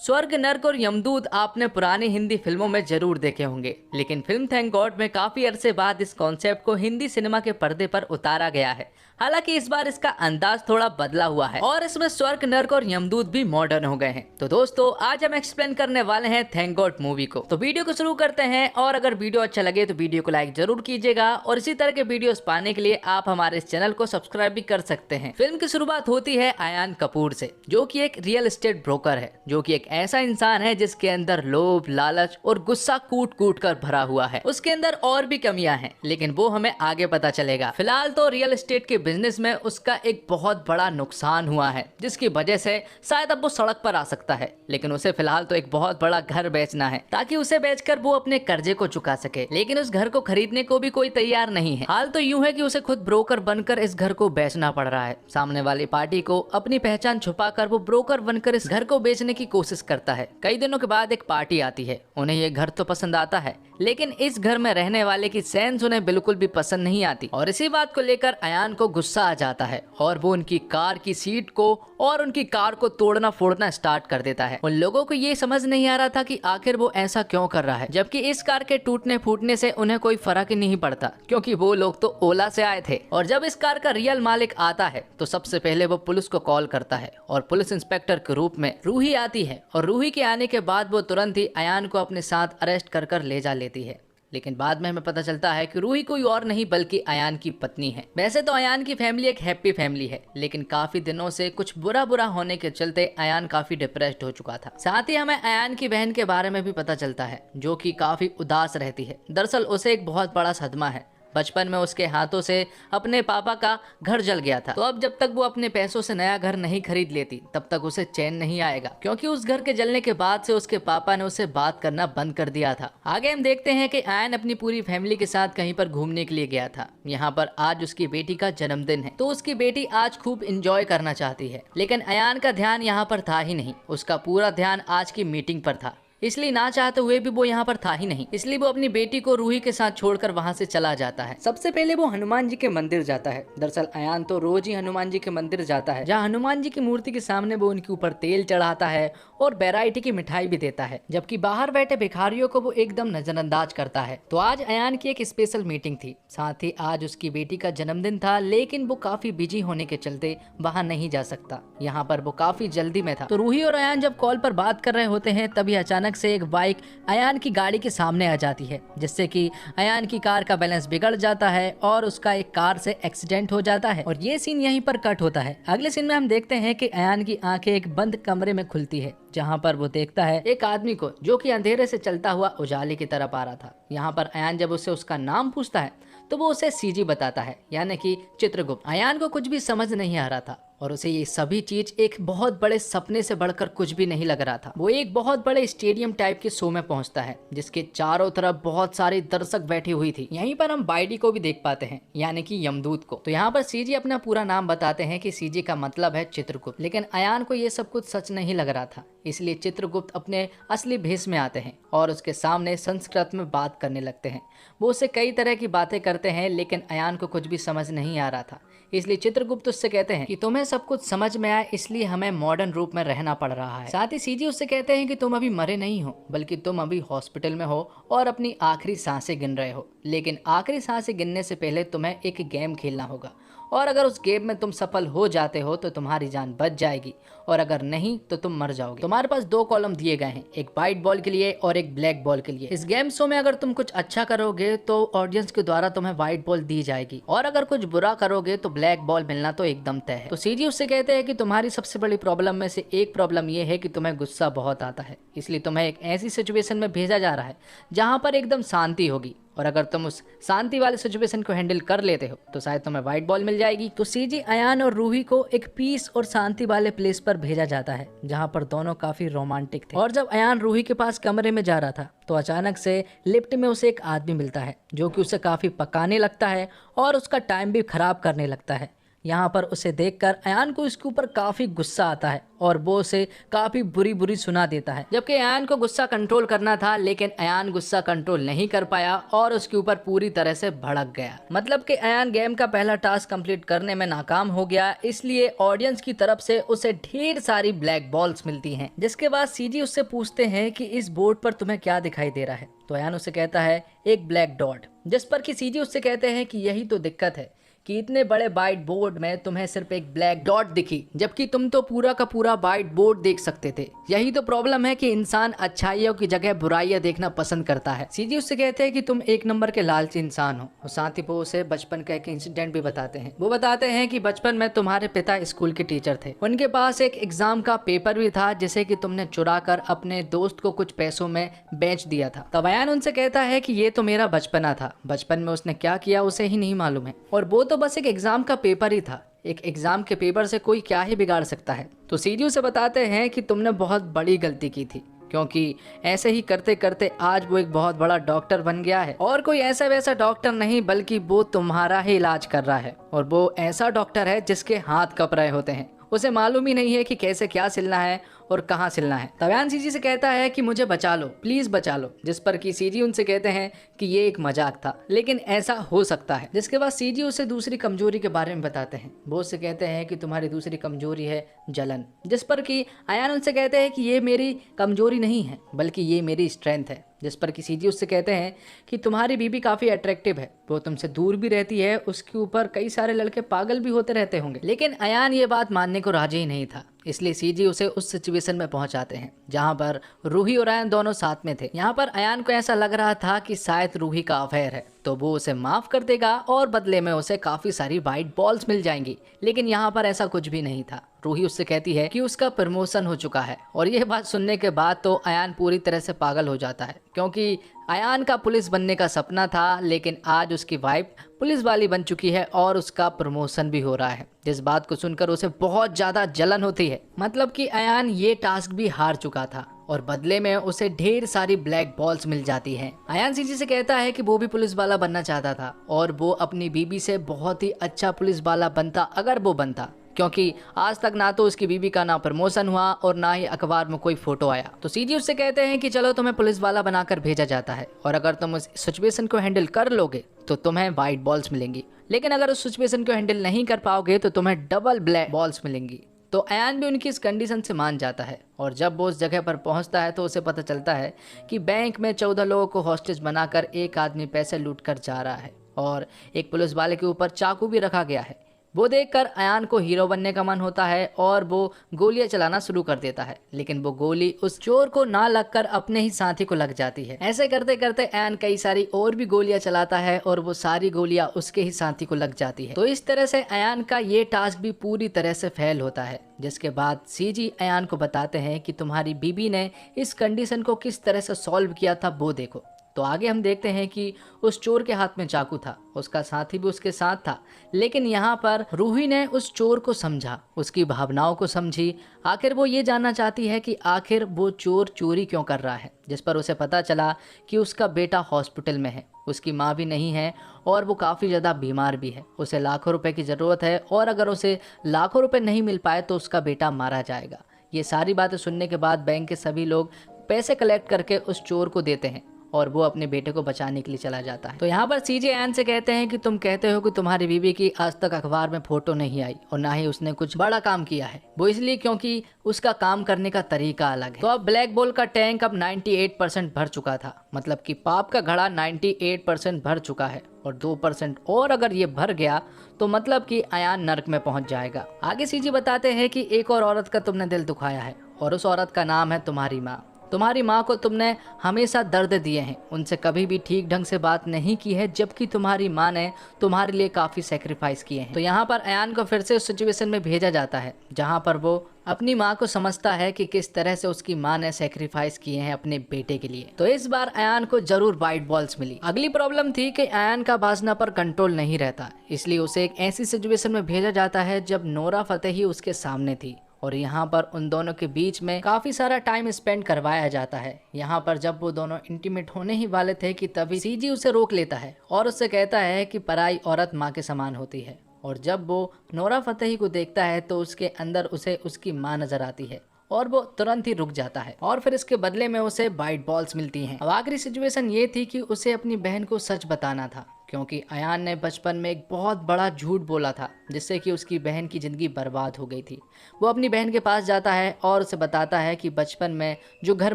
स्वर्ग नर्क और यमदूत आपने पुरानी हिंदी फिल्मों में जरूर देखे होंगे, लेकिन फिल्म थैंक गॉड में काफी अरसे बाद इस कॉन्सेप्ट को हिंदी सिनेमा के पर्दे पर उतारा गया है। हालांकि इस बार इसका अंदाज थोड़ा बदला हुआ है और इसमें स्वर्ग नर्क और यमदूत भी मॉडर्न हो गए हैं। तो दोस्तों, आज हम एक्सप्लेन करने वाले हैं थैंक गॉड मूवी को। तो वीडियो को शुरू करते हैं, और अगर वीडियो अच्छा लगे तो वीडियो को लाइक जरूर कीजिएगा, और इसी तरह के वीडियोस पाने के लिए आप हमारे इस चैनल को सब्सक्राइब भी कर सकते हैं। फिल्म की शुरुआत होती है अयान कपूर से, जो कि एक रियल एस्टेट ब्रोकर है, जो कि एक ऐसा इंसान है जिसके अंदर लोभ, लालच और गुस्सा कूट कूट कर भरा हुआ है। उसके अंदर और भी कमियां हैं, लेकिन वो हमें आगे पता चलेगा। फिलहाल तो रियल एस्टेट के बिजनेस में उसका एक बहुत बड़ा नुकसान हुआ है, जिसकी वजह से शायद अब वो सड़क पर आ सकता है। लेकिन उसे फिलहाल तो एक बहुत बड़ा घर बेचना है, ताकि उसे बेचकर वो अपने कर्जे को चुका सके। लेकिन उस घर को खरीदने को भी कोई तैयार नहीं है। हाल तो यूं है कि उसे खुद ब्रोकर बनकर इस घर को बेचना पड़ रहा है। सामने वाली पार्टी को अपनी पहचान छुपाकर वो ब्रोकर बनकर इस घर को बेचने की कोशिश करता है। कई दिनों के बाद एक पार्टी आती है। उन्हें ये घर तो पसंद आता है, लेकिन इस घर में रहने वाले की सेंस उन्हें बिल्कुल भी पसंद नहीं आती, और इसी बात को लेकर अयान को गुस्सा आ जाता है और वो उनकी कार की सीट को और उनकी कार को तोड़ना फोड़ना स्टार्ट कर देता है। उन लोगों को ये समझ नहीं आ रहा था कि आखिर वो ऐसा क्यों कर रहा है, जबकि इस कार के टूटने फूटने से उन्हें कोई फर्क ही नहीं पड़ता, क्योंकि वो लोग तो ओला से आए थे। और जब इस कार का रियल मालिक आता है तो सबसे पहले वो पुलिस को कॉल करता है, और पुलिस इंस्पेक्टर के रूप में रूही आती है, और रूही के आने के बाद वो तुरंत ही अयान को अपने साथ अरेस्ट कर ले जा लेती है। लेकिन बाद में हमें पता चलता है कि रूही कोई और नहीं बल्कि अयान की पत्नी है। वैसे तो अयान की फैमिली एक हैप्पी फैमिली है, लेकिन काफी दिनों से कुछ बुरा होने के चलते अयान काफी डिप्रेस्ड हो चुका था। साथ ही हमें अयान की बहन के बारे में भी पता चलता है, जो कि काफी उदास रहती है। दरअसल उसे एक बहुत बड़ा सदमा है। बचपन में उसके हाथों से अपने पापा का घर जल गया था, तो अब जब तक वो अपने पैसों से नया घर नहीं खरीद लेती तब तक उसे चैन नहीं आएगा, क्योंकि उस घर के जलने के बाद से उसके पापा ने उसे बात करना बंद कर दिया था। आगे हम देखते हैं कि अयान अपनी पूरी फैमिली के साथ कहीं पर घूमने के लिए गया था। यहाँ पर आज उसकी बेटी का जन्मदिन है, तो उसकी बेटी आज खूब इंजॉय करना चाहती है। लेकिन अयान का ध्यान यहाँ पर था ही नहीं। उसका पूरा ध्यान आज की मीटिंग पर था, इसलिए ना चाहते हुए भी वो यहाँ पर था ही नहीं। इसलिए वो अपनी बेटी को रूही के साथ छोड़कर वहाँ से चला जाता है। सबसे पहले वो हनुमान जी के मंदिर जाता है। दरअसल अयान तो रोज ही हनुमान जी के मंदिर जाता है, जहाँ हनुमान जी की मूर्ति के सामने वो उनके ऊपर तेल चढ़ाता है और वैरायटी की मिठाई भी देता है, जबकि बाहर बैठे भिखारियों को वो एकदम नजरअंदाज करता है। तो आज अयान की एक स्पेशल मीटिंग थी, साथ ही आज उसकी बेटी का जन्मदिन था, लेकिन वो काफी बिजी होने के चलते वहाँ नहीं जा सकता। यहाँ पर वो काफी जल्दी में था। तो रूही और अयान जब कॉल पर बात कर रहे होते हैं, तभी अचानक से एक बाइक अयान की गाड़ी के सामने आ जाती है, जिससे कि अयान की कार का बैलेंस बिगड़ जाता है और उसका एक कार से एक्सीडेंट हो जाता है। और ये सीन यहीं पर कट होता है। अगले सीन में हम देखते हैं कि अयान की आंखें एक बंद कमरे में खुलती है, जहां पर वो देखता है एक आदमी को, जो कि अंधेरे से चलता हुआ उजाले की तरफ आ रहा था। यहाँ पर अयान जब उससे उसका नाम पूछता है तो वो उसे सीजी बताता है, यानी कि चित्रगुप्त। अयान को कुछ भी समझ नहीं आ रहा था, और उसे ये सभी चीज एक बहुत बड़े सपने से बढ़कर कुछ भी नहीं लग रहा था। वो एक बहुत बड़े स्टेडियम टाइप के शो में पहुंचता है, जिसके चारों तरफ बहुत सारे दर्शक बैठी हुई थी। यहीं पर हम बाइडी को भी देख पाते हैं, यानी कि यमदूत को। तो यहाँ पर सीजी अपना पूरा नाम बताते हैं कि सीजी का मतलब है चित्रगुप्त। लेकिन अयान को ये सब कुछ सच नहीं लग रहा था, इसलिए चित्रगुप्त अपने असली भेष में आते हैं और उसके सामने संस्कृत में बात करने लगते हैं। वो उससे कई तरह की बातें करते हैं, लेकिन अयान को कुछ भी समझ नहीं आ रहा था। इसलिए चित्रगुप्त उससे कहते हैं कि तुम्हें सब कुछ समझ में आए, इसलिए हमें मॉडर्न रूप में रहना पड़ रहा है। साथ ही सीजी उससे कहते हैं कि तुम अभी मरे नहीं हो, बल्कि तुम अभी हॉस्पिटल में हो और अपनी आखिरी सांसें गिन रहे हो। लेकिन आखिरी सांसें गिनने से पहले तुम्हें एक गेम खेलना होगा, और अगर उस गेम में तुम सफल हो जाते हो तो तुम्हारी जान बच जाएगी, और अगर नहीं तो तुम मर जाओगे। तुम्हारे पास 2 कॉलम दिए गए हैं, एक व्हाइट बॉल के लिए और एक ब्लैक बॉल के लिए। इस गेम शो में अगर तुम कुछ अच्छा करोगे तो ऑडियंस के द्वारा तुम्हें व्हाइट बॉल दी जाएगी, और अगर कुछ बुरा करोगे तो ब्लैक बॉल मिलना तो एकदम तय है। तो सीजी उससे कहते हैं कि तुम्हारी सबसे बड़ी प्रॉब्लम में से एक प्रॉब्लम ये है कि तुम्हें गुस्सा बहुत आता है, इसलिए तुम्हें एक ऐसी सिचुएशन में भेजा जा रहा है जहाँ पर एकदम शांति होगी, और अगर तुम उस शांति वाले सिचुएशन को हैंडल कर लेते हो तो शायद तुम्हें व्हाइट बॉल मिल जाएगी। तो सीजी अयान और रूही को एक पीस और शांति वाले प्लेस पर भेजा जाता है, जहां पर दोनों काफी रोमांटिक थे। और जब अयान रूही के पास कमरे में जा रहा था तो अचानक से लिफ्ट में उसे एक आदमी मिलता है, जो कि उसे काफी पकाने लगता है और उसका टाइम भी खराब करने लगता है। यहाँ पर उसे देखकर अयान को इसके ऊपर काफी गुस्सा आता है और वो उसे काफी बुरी बुरी सुना देता है। जबकि अयान को गुस्सा कंट्रोल करना था, लेकिन अयान गुस्सा कंट्रोल नहीं कर पाया और उसके ऊपर पूरी तरह से भड़क गया। मतलब कि अयान गेम का पहला टास्क कंप्लीट करने में नाकाम हो गया, इसलिए ऑडियंस की तरफ से उसे ढेर सारी ब्लैक बॉल्स मिलती हैं। जिसके बाद सीजी उससे पूछते हैं कि इस बोर्ड पर तुम्हें क्या दिखाई दे रहा है। तो अयान उससे कहता है एक ब्लैक डॉट, जिस पर कि सीजी उससे कहते हैं कि यही तो दिक्कत है कि इतने बड़े वाइट बोर्ड में तुम्हें सिर्फ एक ब्लैक डॉट दिखी, जबकि तुम तो पूरा का पूरा वाइट बोर्ड देख सकते थे। यही तो प्रॉब्लम है कि इंसान अच्छाइयों की जगह बुराइयां देखना पसंद करता है। सीजी उससे कहते हैं कि तुम एक नंबर के लालची इंसान हो। और साथ ही वो उसे बचपन का एक इंसिडेंट भी बताते हैं। वो बताते हैं कि बचपन में तुम्हारे पिता स्कूल के टीचर थे, उनके पास एक एग्जाम का पेपर भी था जिसे कि तुमने चुरा कर अपने दोस्त को कुछ पैसों में बेच दिया था। तब अयान उनसे कहता है कि ये तो मेरा बचपना था, बचपन में उसने क्या किया उसे ही नहीं मालूम है, और वो तो बस एक एग्जाम का पेपर ही था। एक एग्जाम के पेपर से कोई क्या ही बिगाड़ सकता है। तो सीजी उसे बताते हैं कि तुमने बहुत बड़ी गलती की थी, क्योंकि ऐसे ही करते करते आज वो एक बहुत बड़ा डॉक्टर बन गया है, और कोई ऐसा वैसा डॉक्टर नहीं बल्कि वो तुम्हारा ही इलाज कर रहा है। और वो ऐसा डॉक्टर है जिसके हाथ कप रहे होते हैं, उसे मालूम ही नहीं है कि कैसे क्या सिलना है और कहाँ सिलना है। तब अयान सीजी से कहता है कि मुझे बचा लो, प्लीज बचा लो। जिस पर कि सीजी उनसे कहते हैं कि ये एक मजाक था, लेकिन ऐसा हो सकता है। जिसके बाद सीजी उसे दूसरी कमजोरी के बारे में बताते हैं। वो उससे कहते हैं कि तुम्हारी दूसरी कमजोरी है जलन। जिस पर कि अयान उनसे कहते हैं कि ये मेरी कमजोरी नहीं है बल्कि ये मेरी स्ट्रेंथ है। जिस पर कि सीजी उससे कहते हैं कि तुम्हारी बीबी काफी अट्रैक्टिव है, वो तुमसे दूर भी रहती है, उसके ऊपर कई सारे लड़के पागल भी होते रहते होंगे। लेकिन अयान ये बात मानने को राजी ही नहीं था, इसलिए सीजी उसे उस सिचुएशन में पहुंचाते हैं जहां पर रूही और अयान दोनों साथ में थे। यहाँ पर अयान को ऐसा लग रहा था कि शायद रूही का अफेयर है, तो वो उसे माफ कर देगा और बदले में उसे काफी सारी वाइट बॉल्स मिल जाएंगी। लेकिन यहाँ पर ऐसा कुछ भी नहीं था। रूही उससे कहती है कि उसका प्रमोशन हो चुका है, और यह बात सुनने के बाद तो अयान पूरी तरह से पागल हो जाता है, क्योंकि अयान का पुलिस बनने का सपना था, लेकिन आज उसकी वाइफ पुलिस वाली बन चुकी है और उसका प्रमोशन भी हो रहा है। जिस बात को सुनकर उसे बहुत ज्यादा जलन होती है। मतलब कि अयान ये टास्क भी हार चुका था और बदले में उसे ढेर सारी ब्लैक बॉल्स मिल जाती हैं। अयान सीजी से कहता है कि वो भी पुलिस वाला बनना चाहता था और वो अपनी बीबी से बहुत ही अच्छा पुलिस वाला बनता अगर वो बनता, क्योंकि आज तक ना तो उसकी बीबी का ना प्रमोशन हुआ और ना ही अखबार में कोई फोटो आया। तो सीजी उससे कहते हैं कि चलो तुम्हें पुलिस वाला बनाकर भेजा जाता है, और अगर तुम उस सिचुएशन को हैंडल कर लोगे तो तुम्हें वाइट बॉल्स मिलेंगी, लेकिन अगर उस सिचुएशन को हैंडल नहीं कर पाओगे तो तुम्हें डबल ब्लैक बॉल्स मिलेंगी। तो अयान भी उनकी इस कंडीशन से मान जाता है, और जब वो उस जगह पर पहुंचता है तो उसे पता चलता है कि बैंक में 14 लोगों को हॉस्टेज बनाकर एक आदमी पैसे लूट कर जा रहा है, और एक पुलिस वाले के ऊपर चाकू भी रखा गया है। वो देखकर अयान को हीरो बनने का मन होता है और वो गोलियां चलाना शुरू कर देता है, लेकिन वो गोली उस चोर को ना लगकर अपने ही साथी को लग जाती है। ऐसे करते करते अयान कई सारी और भी गोलियां चलाता है और वो सारी गोलियां उसके ही साथी को लग जाती है। तो इस तरह से अयान का ये टास्क भी पूरी तरह से फेल होता है। जिसके बाद सीजी अयान को बताते हैं कि तुम्हारी बीबी ने इस कंडीशन को किस तरह से सॉल्व किया था वो देखो। तो आगे हम देखते हैं कि उस चोर के हाथ में चाकू था, उसका साथी भी उसके साथ था, लेकिन यहाँ पर रूही ने उस चोर को समझा, उसकी भावनाओं को समझी। आखिर वो ये जानना चाहती है कि आखिर वो चोर चोरी क्यों कर रहा है। जिस पर उसे पता चला कि उसका बेटा हॉस्पिटल में है, उसकी माँ भी नहीं है और वो काफ़ी ज़्यादा बीमार भी है, उसे लाखों रुपए की ज़रूरत है, और अगर उसे लाखों रुपए नहीं मिल पाए तो उसका बेटा मारा जाएगा। ये सारी बातें सुनने के बाद बैंक के सभी लोग पैसे कलेक्ट करके उस चोर को देते हैं और वो अपने बेटे को बचाने के लिए चला जाता है। तो यहाँ पर सीजे अयान से कहते हैं कि तुम कहते हो कि तुम्हारी बीवी की आज तक अखबार में फोटो नहीं आई और ना ही उसने कुछ बड़ा काम किया है। वो इसलिए क्योंकि उसका काम करने का तरीका अलग है। तो अब ब्लैक बॉल का टैंक अब 98% भर चुका था, मतलब कि पाप का घड़ा 98% भर चुका है, और 2% और अगर ये भर गया तो मतलब कि अयान नर्क में पहुंच जाएगा। आगे सीजी बताते हैं कि एक और औरत का तुमने दिल दुखाया है, और उस औरत का नाम है तुम्हारी माँ। तुम्हारी माँ को तुमने हमेशा दर्द दिए हैं, उनसे कभी भी ठीक ढंग से बात नहीं की है, जबकि तुम्हारी माँ ने तुम्हारे लिए काफ़ी सेक्रीफाइस किए हैं। तो यहाँ पर अयान को फिर से उस सिचुएशन में भेजा जाता है जहाँ पर वो अपनी माँ को समझता है कि किस तरह से उसकी माँ ने सेक्रीफाइस किए हैं अपने बेटे के लिए। तो इस बार अयान को जरूर वाइट बॉल्स मिली। अगली प्रॉब्लम थी कि अयान का बाजना पर कंट्रोल नहीं रहता, इसलिए उसे एक ऐसी सिचुएशन में भेजा जाता है जब नोरा फतेही उसके सामने थी, और यहाँ पर उन दोनों के बीच में काफी सारा टाइम स्पेंड करवाया जाता है। यहाँ पर जब वो दोनों इंटीमेट होने ही वाले थे कि तभी सीजी उसे रोक लेता है और उससे कहता है कि पराई औरत माँ के समान होती है, और जब वो नोरा फतेही को देखता है तो उसके अंदर उसे उसकी माँ नजर आती है और वो तुरंत ही रुक जाता है और फिर इसके बदले में उसे वाइट बॉल्स मिलती हैं। अब आखिरी सिचुएशन ये थी कि उसे अपनी बहन को सच बताना था, क्योंकि अयान ने बचपन में एक बहुत बड़ा झूठ बोला था जिससे कि उसकी बहन की ज़िंदगी बर्बाद हो गई थी। वो अपनी बहन के पास जाता है और उसे बताता है कि बचपन में जो घर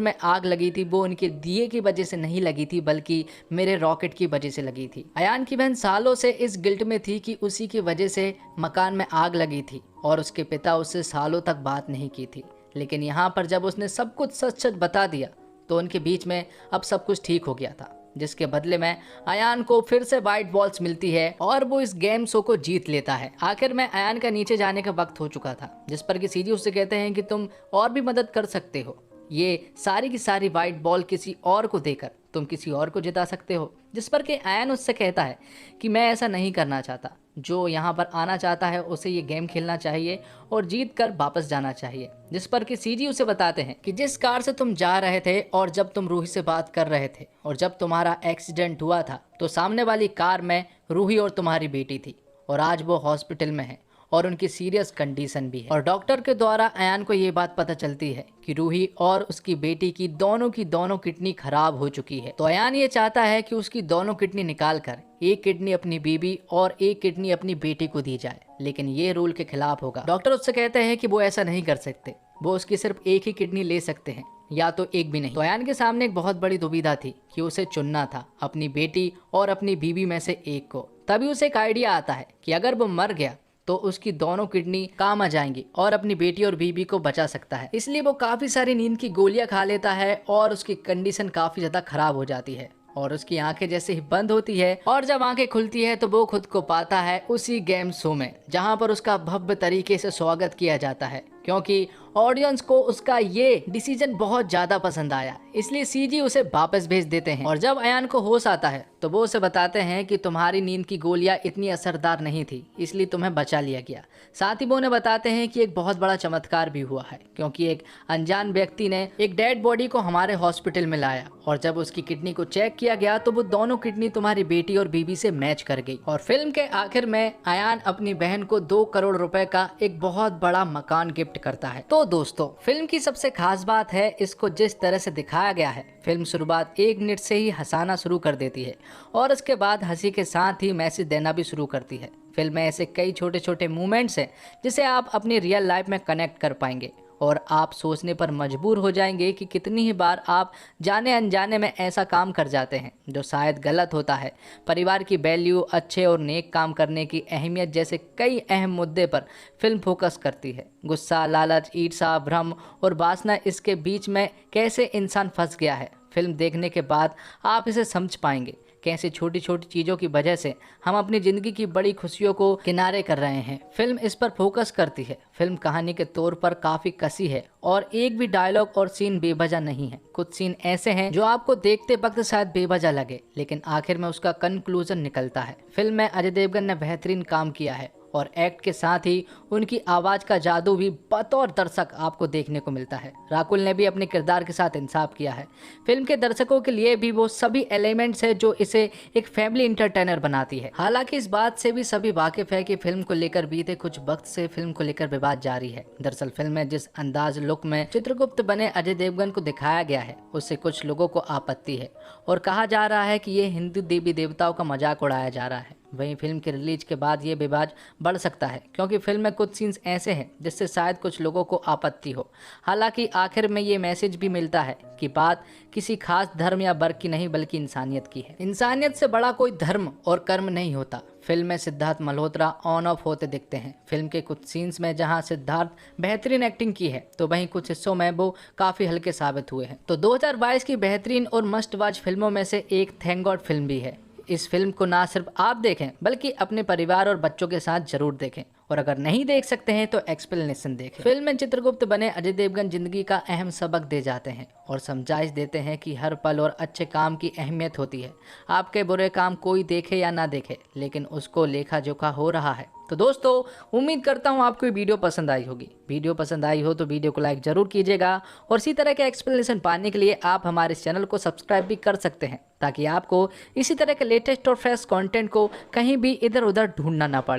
में आग लगी थी वो उनके दिए की वजह से नहीं लगी थी बल्कि मेरे रॉकेट की वजह से लगी थी। अयान की बहन सालों से इस गिल्ट में थी कि उसी की वजह से मकान में आग लगी थी और उसके पिता उससे सालों तक बात नहीं की थी। लेकिन यहाँ पर जब उसने सब कुछ सच सच बता दिया तो उनके बीच में अब सब कुछ ठीक हो गया था, जिसके बदले में अयान को फिर से वाइट बॉल्स मिलती है और वो इस गेम शो को जीत लेता है। आखिर में अयान का नीचे जाने का वक्त हो चुका था, जिस पर कि सीजी उससे कहते हैं कि तुम और भी मदद कर सकते हो, ये सारी की सारी वाइट बॉल किसी और को देकर तुम किसी और को जिता सकते हो। जिस पर कि अयान उससे कहता है कि मैं ऐसा नहीं करना चाहता, जो यहाँ पर आना चाहता है उसे ये गेम खेलना चाहिए और जीत कर वापस जाना चाहिए। जिस पर कि सीजी उसे बताते हैं कि जिस कार से तुम जा रहे थे और जब तुम रूही से बात कर रहे थे और जब तुम्हारा एक्सीडेंट हुआ था तो सामने वाली कार में रूही और तुम्हारी बेटी थी और आज वो हॉस्पिटल में है और उनकी सीरियस कंडीशन भी है। और डॉक्टर के द्वारा अयान को ये बात पता चलती है कि रूही और उसकी बेटी की दोनों किडनी खराब हो चुकी है। तो अयान ये चाहता है कि उसकी दोनों किडनी निकाल कर एक किडनी अपनी बीबी और एक किडनी अपनी बेटी को दी जाए, लेकिन ये रूल के खिलाफ होगा। डॉक्टर उससे कहते हैं कि वो ऐसा नहीं कर सकते, वो उसकी सिर्फ एक ही किडनी ले सकते हैं या तो एक भी नहीं। तो अयान के सामने एक बहुत बड़ी दुविधा थी कि उसे चुनना था अपनी बेटी और अपनी बीबी में से एक को। तभी उसे एक आइडिया आता है कि अगर वो मर गया तो उसकी दोनों किडनी काम आ जाएंगी और अपनी बेटी और बीबी को बचा सकता है। इसलिए वो काफी सारी नींद की गोलियां खा लेता है और उसकी कंडीशन काफी ज्यादा खराब हो जाती है और उसकी आंखें जैसे ही बंद होती है और जब आंखें खुलती है तो वो खुद को पाता है उसी गेम शो में, जहां पर उसका भव्य तरीके से स्वागत किया जाता है, क्योंकि ऑडियंस को उसका ये डिसीजन बहुत ज्यादा पसंद आया। इसलिए सीजी उसे वापस भेज देते हैं और जब अयान को होश आता है तो वो उसे बताते हैं कि तुम्हारी नींद की गोलियां इतनी असरदार नहीं थी, इसलिए तुम्हें बचा लिया गया। साथ ही वो उन्हें बताते हैं कि एक बहुत बड़ा चमत्कार भी हुआ है, क्योंकि एक अनजान व्यक्ति ने एक डेड बॉडी को हमारे हॉस्पिटल में लाया और जब उसकी किडनी को चेक किया गया तो वो दोनों किडनी तुम्हारी बेटी और बीबी से मैच कर गई। और फिल्म के आखिर में अयान अपनी बहन को 2 करोड़ रुपए का एक बहुत बड़ा मकान गिफ्ट करता है। तो दोस्तों, फिल्म की सबसे खास बात है इसको जिस तरह से दिखाया गया है। फिल्म शुरुआत 1 मिनट से ही हंसाना शुरू कर देती है और उसके बाद हंसी के साथ ही मैसेज देना भी शुरू करती है। फिल्म में ऐसे कई छोटे छोटे मूवमेंट्स हैं जिसे आप अपनी रियल लाइफ में कनेक्ट कर पाएंगे और आप सोचने पर मजबूर हो जाएंगे कि कितनी ही बार आप जाने अनजाने में ऐसा काम कर जाते हैं जो शायद गलत होता है। परिवार की वैल्यू, अच्छे और नेक काम करने की अहमियत जैसे कई अहम मुद्दे पर फिल्म फोकस करती है। गुस्सा, लालच, ईर्ष्या, भ्रम और वासना, इसके बीच में कैसे इंसान फंस गया है। फिल्म देखने के बाद आप इसे समझ पाएंगे कैसे छोटी छोटी चीज़ों की वजह से हम अपनी ज़िंदगी की बड़ी खुशियों को किनारे कर रहे हैं। फिल्म इस पर फोकस करती है। फिल्म कहानी के तौर पर काफ़ी कसी है और एक भी डायलॉग और सीन बेवजह नहीं है। कुछ सीन ऐसे हैं जो आपको देखते वक्त शायद बेवजह लगे, लेकिन आखिर में उसका कंक्लूजन निकलता है। फिल्म में अजय देवगन ने बेहतरीन काम किया है और एक्ट के साथ ही उनकी आवाज़ का जादू भी बतौर दर्शक आपको देखने को मिलता है। राकुल ने भी अपने किरदार के साथ इंसाफ किया है। फिल्म के दर्शकों के लिए भी वो सभी एलिमेंट्स है जो इसे एक फैमिली इंटरटेनर बनाती है। हालांकि इस बात से भी सभी वाकिफ है कि फिल्म को लेकर बीते कुछ वक्त से फिल्म को लेकर विवाद जारी है। दरअसल फिल्म में जिस अंदाज लुक में चित्रगुप्त बने अजय देवगन को दिखाया गया है उससे कुछ लोगों को आपत्ति है और कहा जा रहा है कि ये हिंदू देवी देवताओं का मजाक उड़ाया जा रहा है। वहीं फिल्म के रिलीज के बाद ये विवाद बढ़ सकता है, क्योंकि फिल्म में कुछ सीन्स ऐसे हैं जिससे शायद कुछ लोगों को आपत्ति हो। हालांकि आखिर में ये मैसेज भी मिलता है कि बात किसी खास धर्म या वर्ग की नहीं बल्कि इंसानियत की है। इंसानियत से बड़ा कोई धर्म और कर्म नहीं होता। फिल्म में सिद्धार्थ मल्होत्रा ऑन ऑफ होते दिखते हैं। फिल्म के कुछ सीन्स में जहां सिद्धार्थ बेहतरीन एक्टिंग की है तो वहीं कुछ हिस्सों में वो काफ़ी हल्के साबित हुए हैं। तो 2022 की बेहतरीन और मस्ट वॉच फिल्मों में से एक थैंक गॉड फिल्म भी है। इस फिल्म को ना सिर्फ आप देखें बल्कि अपने परिवार और बच्चों के साथ जरूर देखें, और अगर नहीं देख सकते हैं तो एक्सप्लेनेशन देखें। फिल्म में चित्रगुप्त बने अजय देवगन जिंदगी का अहम सबक दे जाते हैं और समझाइश देते हैं कि हर पल और अच्छे काम की अहमियत होती है। आपके बुरे काम कोई देखे या ना देखे, लेकिन उसको लेखा जोखा हो रहा है। तो दोस्तों, उम्मीद करता हूँ आपको ये वीडियो पसंद आई होगी। वीडियो पसंद आई हो तो वीडियो को लाइक जरूर कीजिएगा और इसी तरह के एक्सप्लेनेशन पाने के लिए आप हमारे चैनल को सब्सक्राइब भी कर सकते हैं, ताकि आपको इसी तरह के लेटेस्ट और फ्रेश कंटेंट को कहीं भी इधर उधर ढूंढना ना पड़े।